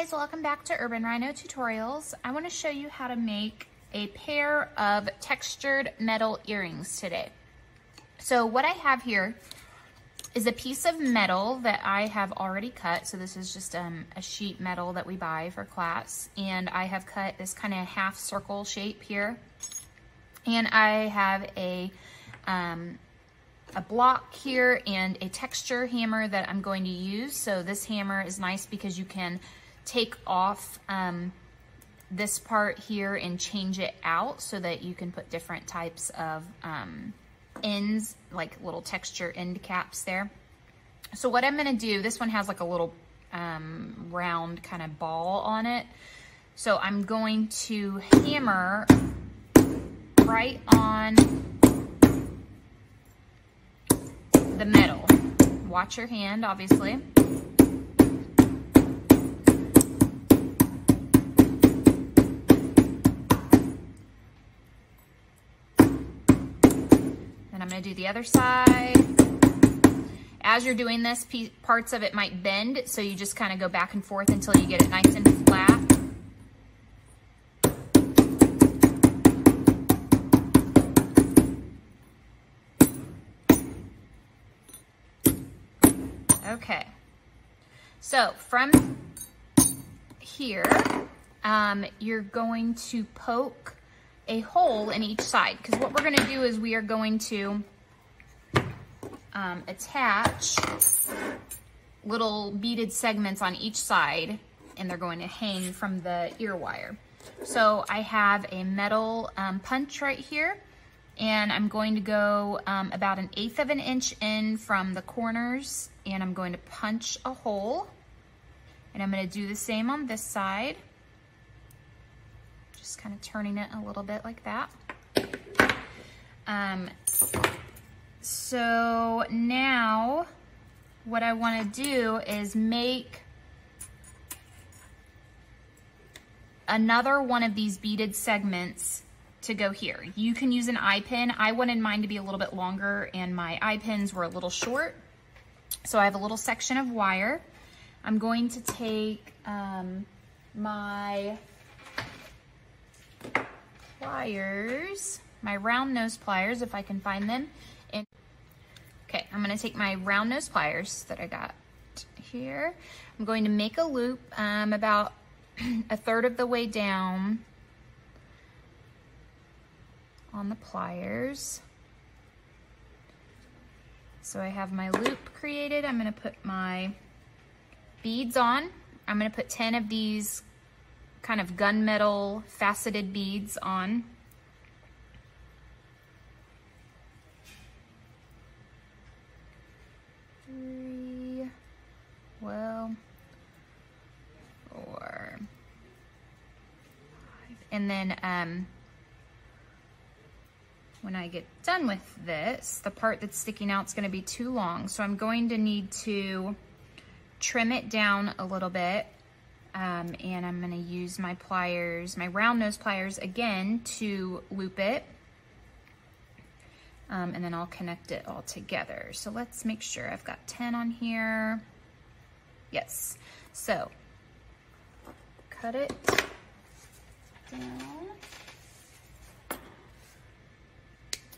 guys, welcome back to Urban Rhino Tutorials. I want to show you how to make a pair of textured metal earrings today. So what I have here is a piece of metal that I have already cut. So this is just a sheet metal that we buy for class. And I have cut this kind of half circle shape here. And I have a block here and a texture hammer that I'm going to use. So this hammer is nice because you can take off this part here and change it out so that you can put different types of ends, like little texture end caps there. So what I'm gonna do, this one has like a little round kind of ball on it. So I'm going to hammer right on the metal. Watch your hand, obviously. Then I'm going to do the other side. As you're doing this, parts of it might bend, so you just kind of go back and forth until you get it nice and flat. Okay, so from here, you're going to poke a hole in each side, because what we're going to do is we are going to attach little beaded segments on each side, and they're going to hang from the ear wire. So I have a metal punch right here, and I'm going to go about 1/8 of an inch in from the corners, and I'm going to punch a hole, and I'm going to do the same on this side, just kind of turning it a little bit like that. So now what I want to do is make another one of these beaded segments to go here. You can use an eye pin. I wanted mine to be a little bit longer and my eye pins were a little short. So I have a little section of wire. I'm going to take my pliers, my round nose pliers, if I can find them. And okay, I'm going to take my round nose pliers that I got here. I'm going to make a loop about 1/3 of the way down on the pliers. So I have my loop created. I'm going to put my beads on. I'm going to put 10 of these kind of gunmetal faceted beads on. Four, 5. And then when I get done with this, the part that's sticking out is going to be too long. So I'm going to need to trim it down a little bit. And I'm going to use my pliers, my round nose pliers again to loop it. And then I'll connect it all together. So let's make sure I've got 10 on here. Yes. So cut it down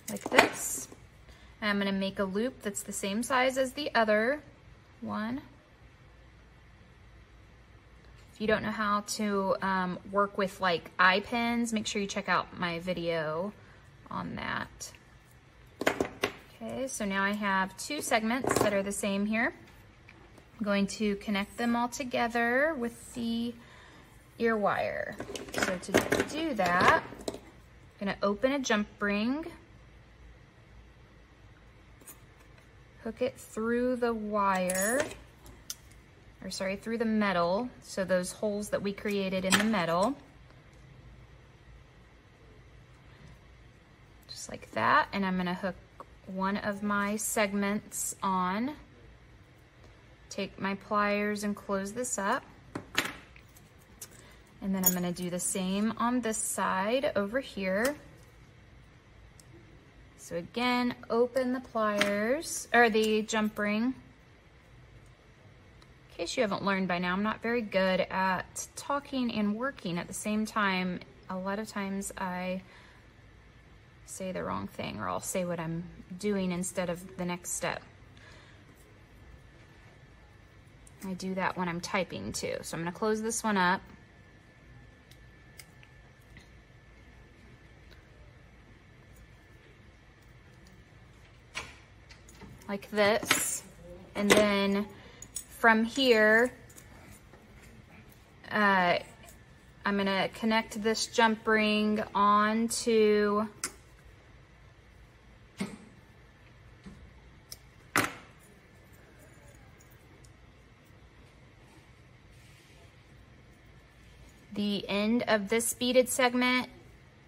like this. And I'm going to make a loop that's the same size as the other one. If you don't know how to work with like eye pins, make sure you check out my video on that. Okay, so now I have 2 segments that are the same here. I'm going to connect them all together with the ear wire. So to do that, I'm going to open a jump ring, hook it through the wire, or sorry, through the metal, so those holes that we created in the metal. Just like that, and I'm gonna hook one of my segments on, take my pliers and close this up, and then I'm gonna do the same on this side over here. So again, open the pliers, or the jump ring, In case you haven't learned by now, I'm not very good at talking and working at the same time. A lot of times I say the wrong thing, or I'll say what I'm doing instead of the next step. I do that when I'm typing too. So I'm gonna close this one up. Like this. And then from here, I'm gonna connect this jump ring onto the end of this beaded segment.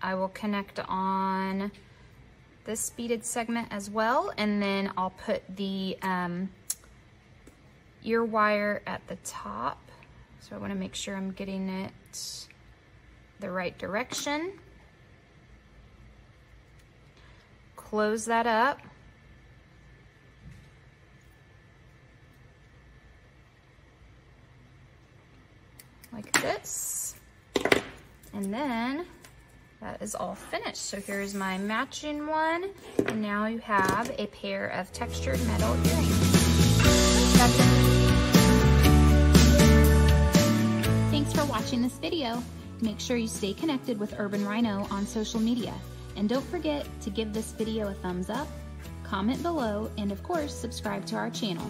I will connect on this beaded segment as well, and then I'll put the ear wire at the top. So I want to make sure I'm getting it the right direction. Close that up. Like this. And then that is all finished. So here's my matching one. And now you have a pair of textured metal earrings. That's it. Thanks for watching this video. Make sure you stay connected with Urban Rhino on social media. And don't forget to give this video a thumbs up, comment below, and of course, subscribe to our channel.